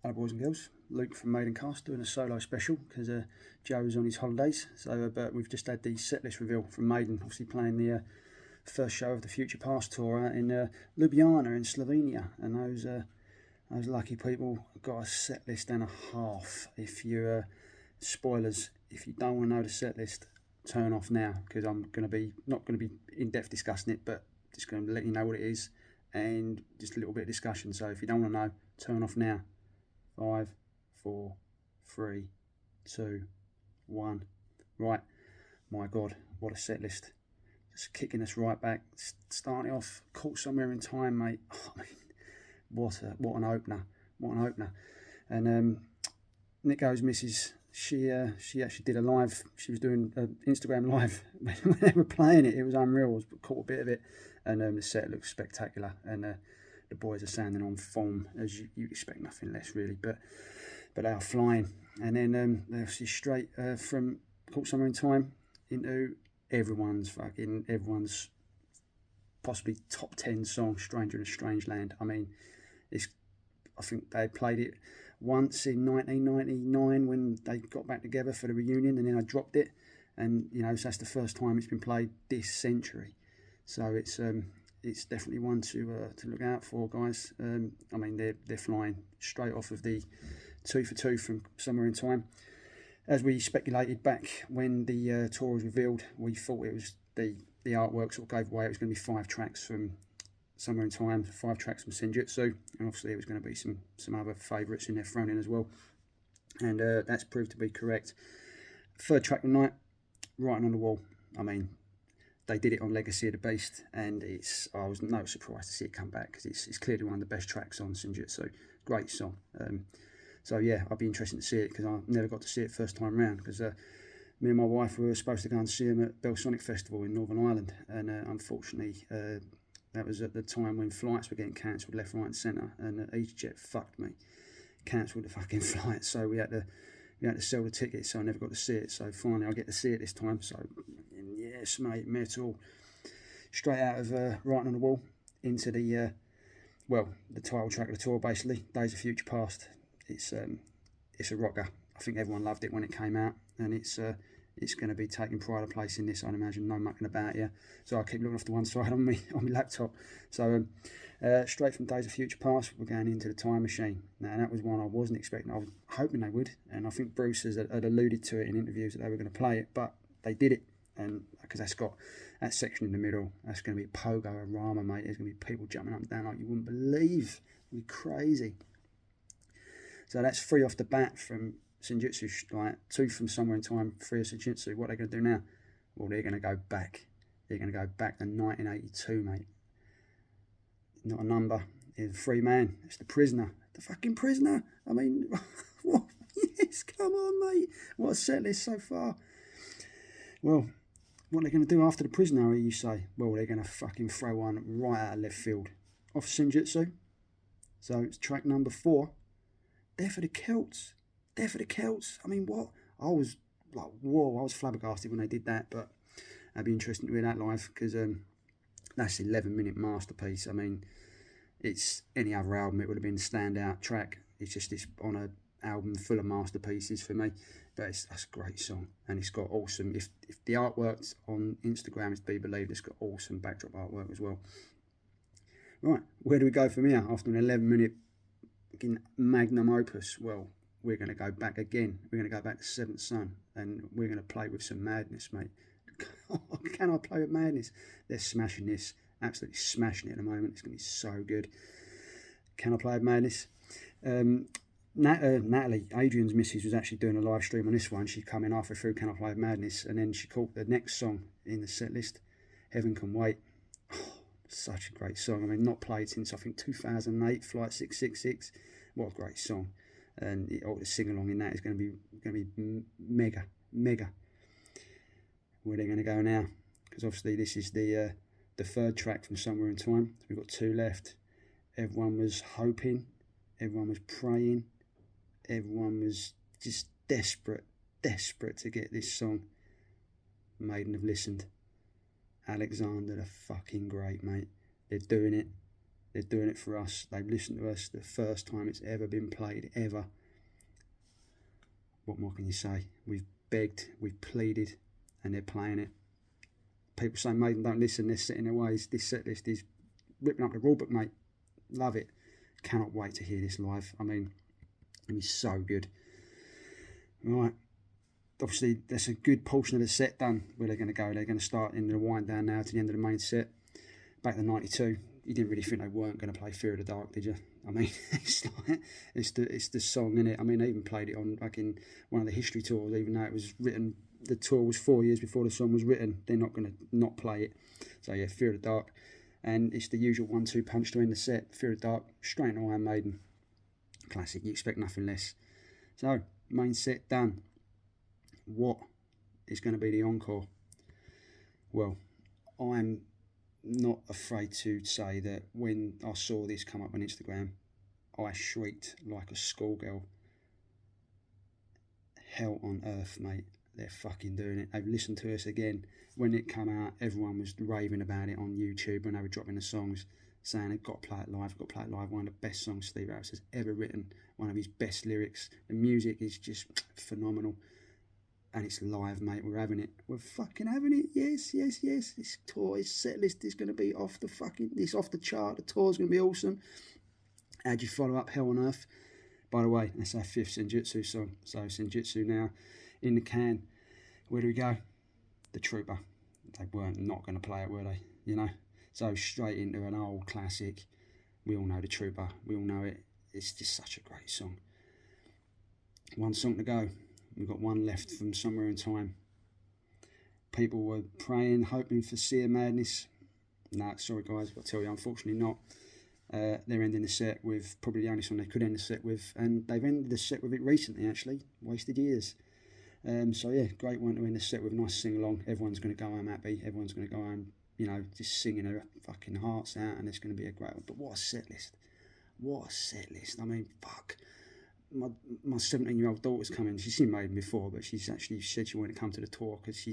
Hello boys and girls, Luke from Maidencast doing a solo special because Joe was on his holidays. But we've just had the Setlist reveal from Maiden, obviously playing the first show of the Future Past tour out in Ljubljana in Slovenia, and those lucky people got a setlist and a half. If you spoilers, if you don't want to know the setlist, turn off now because I'm not going to be in depth discussing it, but just going to let you know what it is and just a little bit of discussion. So if you don't want to know, turn off now. 5, 4, 3, 2, 1. Right, my God, what a set list. Just kicking us right back. Starting off, Caught Somewhere in Time, mate. Oh, I mean, what an opener. What an opener. And Nico's missus, she actually did a live. She was doing an Instagram live when they were playing it. It was unreal. I was caught a bit of it. And the set looks spectacular. And the boys are sounding on form, as you expect nothing less really, but they are flying. And then they're obviously straight from Caught Somewhere in Time into everyone's possibly top 10 song, Stranger in a Strange Land. I mean, I think they played it once in 1999 when they got back together for the reunion, and then I dropped it, and so that's the first time it's been played this century. So it's definitely one to look out for, guys. I mean, they're flying straight off of the 2 for 2 from Somewhere in Time. As we speculated back when the tour was revealed, we thought it was the artwork sort of gave away. It was going to be 5 tracks from Somewhere in Time, 5 tracks from Senjutsu, and obviously there was going to be some other favourites in there thrown in as well. And that's proved to be correct. Third track of the night, Writing on the Wall. I mean, they did it on Legacy of the Beast, and I was no surprised to see it come back because it's clearly one of the best tracks on Senjutsu. Great song. So yeah, I'll be interested to see it because I never got to see it first time round because me and my wife were supposed to go and see them at Belsonic Festival in Northern Ireland, and unfortunately that was at the time when flights were getting cancelled left, right and centre, and EasyJet fucked me, cancelled the fucking flight, so we had to sell the tickets, so I never got to see it. So finally I get to see it this time. So yes, mate, metal. Straight out of Writing on the Wall into the title track of the tour, basically, Days of Future Past. It's a rocker. I think everyone loved it when it came out, and it's going to be taking pride of place in this, I'd imagine. No mucking about here. So I keep looking off to one side on my laptop. So straight from Days of Future Past, we're going into the Time Machine. Now that was one I wasn't expecting. I was hoping they would, and I think Bruce had alluded to it in interviews that they were going to play it, but they did it. And because that's got that section in the middle, that's going to be pogo-a-rama, mate. There's going to be people jumping up and down like you wouldn't believe. It'll be crazy. So that's 3 off the bat from Senjutsu, like 2 from Somewhere in Time, 3 of Senjutsu. What are they going to do now? Well, they're going to go back. They're going to go back to 1982, mate. Not a number. It's a free man. It's The Prisoner. The fucking Prisoner. I mean, what? Yes, come on, mate. What a set list so far. Well, what are they going to do after The Prisoner, you say? Well, they're going to fucking throw one right out of left field. Off Senjutsu. So it's track number 4. They're for the Celts. They're for the Celts. I mean, what? I was like, whoa, I was flabbergasted when they did that, but it'd be interesting to hear that live because that's an 11-minute masterpiece. I mean, it's any other album, it would have been a standout track. It's just this on an album full of masterpieces for me, but that's a great song, and it's got awesome, if the artwork on Instagram is to be believed, it's got awesome backdrop artwork as well. Right, where do we go from here after an 11-minute magnum opus? Well, we're going to go back again. We're going to go back to Seventh Son, and we're going to play with some madness, mate. Can I play with madness? They're smashing this, absolutely smashing it at the moment. It's going to be so good. Can I play with madness? Natalie, Adrian's missus, was actually doing a live stream on this one. She come in halfway through Can I Play with Madness, and then she caught the next song in the set list, Heaven Can Wait. Such a great song. I mean, not played since I think 2008, Flight 666. What a great song! And the sing along in that is going to be mega. Where they're going to go now? Because obviously this is the third track from Somewhere in Time. So we've got 2 left. Everyone was hoping. Everyone was praying. Everyone was just desperate to get this song. Maiden have listened. Alexander the fucking Great, mate. They're doing it. They're doing it for us. They've listened to us the first time it's ever been played, ever. What more can you say? We've begged, we've pleaded, and they're playing it. People say Maiden don't listen, they're set in their ways. This set list is ripping up the rule book, mate. Love it. Cannot wait to hear this live. I mean, it is so good. Right. Obviously, there's a good portion of the set done where they're going to go. They're going to start in the wind down now to the end of the main set. Back to 92, you didn't really think they weren't going to play Fear of the Dark, did you? I mean, it's the song, innit? I mean, they even played it on like in one of the history tours, even though it was written, the tour was 4 years before the song was written. They're not going to not play it. So yeah, Fear of the Dark. And it's the usual 1-2 punch to end the set. Fear of the Dark, straight into Iron Maiden. Classic, you expect nothing less. So, main set done. What is going to be the encore? Well, I'm not afraid to say that when I saw this come up on Instagram, I shrieked like a schoolgirl. Hell on earth, mate. They're fucking doing it. They've listened to us again. When it came out, everyone was raving about it on YouTube when they were dropping the songs, saying they've got to play it live, got to play it live. One of the best songs Steve Harris has ever written. One of his best lyrics. The music is just phenomenal. And it's live, mate. We're having it. We're fucking having it. Yes, yes, yes. This tour, this set list is going to be off the chart. The tour's going to be awesome. How'd you follow up Hell on Earth? By the way, that's our 5th Senjutsu song. So Senjutsu now in the can. Where do we go? The Trooper. They weren't not going to play it, were they? You know? So straight into an old classic. We all know The Trooper. We all know it. It's just such a great song. One song to go. We've got one left from Somewhere in Time. People were praying, hoping for Seer Madness. No, sorry guys, I've got to tell you, unfortunately not. They're ending the set with probably the only song they could end the set with, and they've ended the set with it recently actually. Wasted Years. So yeah, great one to end the set with a nice sing along. Everyone's going to go home happy. Everyone's going to go home, you know, just singing their fucking hearts out, and it's going to be a great one. But what a set list! What a set list! I mean, fuck. My 17-year-old daughter's coming. She's seen Maiden before, but she's actually said she wanted to come to the tour because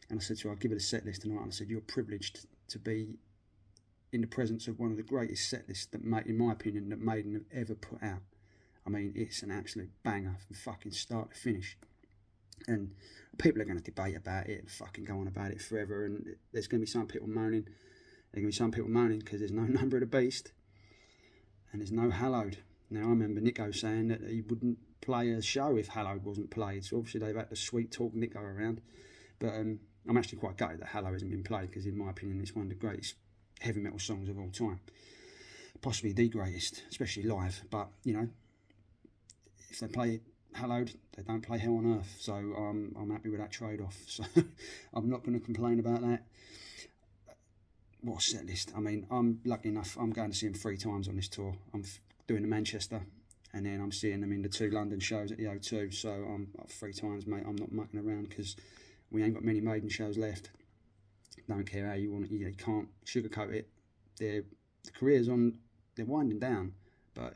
and I said to her, I'll give her the set list tonight. And I said, you're privileged to be in the presence of one of the greatest set lists that, in my opinion, that Maiden have ever put out. I mean, it's an absolute banger from fucking start to finish. And people are going to debate about it and fucking go on about it forever. And there's going to be some people moaning. There's going to be some people moaning because there's no Number of the Beast and there's no Hallowed. Now, I remember Nico saying that he wouldn't play a show if Hallowed wasn't played. So obviously they've had to sweet talk Nico around. But I'm actually quite gutted that Hallowed hasn't been played because in my opinion it's one of the greatest heavy metal songs of all time. Possibly the greatest, especially live. But, you know, if they play Hallowed, they don't play Hell on Earth. So I'm happy with that trade-off. So I'm not going to complain about that. What a set list. I mean, I'm lucky enough, I'm going to see them 3 times on this tour. I'm doing the Manchester, and then I'm seeing them in the 2 London shows at the O2. So I'm 3 times, mate. I'm not mucking around because we ain't got many Maiden shows left. Don't care how you want it. You can't sugarcoat it. The career's on. They're winding down, but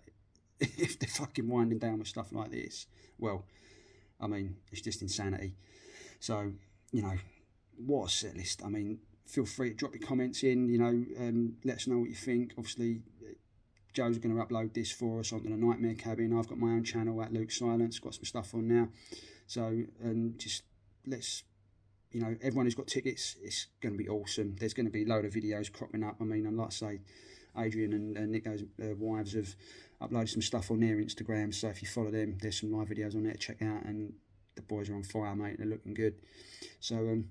if they're fucking winding down with stuff like this, well, I mean, it's just insanity. So, you know, what a set list. I mean, feel free to drop your comments in. You know, let us know what you think. Obviously, Joe's going to upload this for us onto the Nightmare Cabin. I've got my own channel at Luke Silence, got some stuff on now. So, just let's, you know, everyone who's got tickets, it's going to be awesome. There's going to be a load of videos cropping up. I mean, and like I say, Adrian and Nico's wives have uploaded some stuff on their Instagram. So if you follow them, there's some live videos on there to check out. And the boys are on fire, mate. They're looking good. So,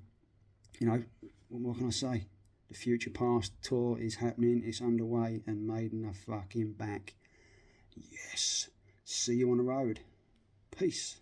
you know, what more can I say? The Future Past tour is happening. It's underway, and Maiden are fucking back. Yes. See you on the road. Peace.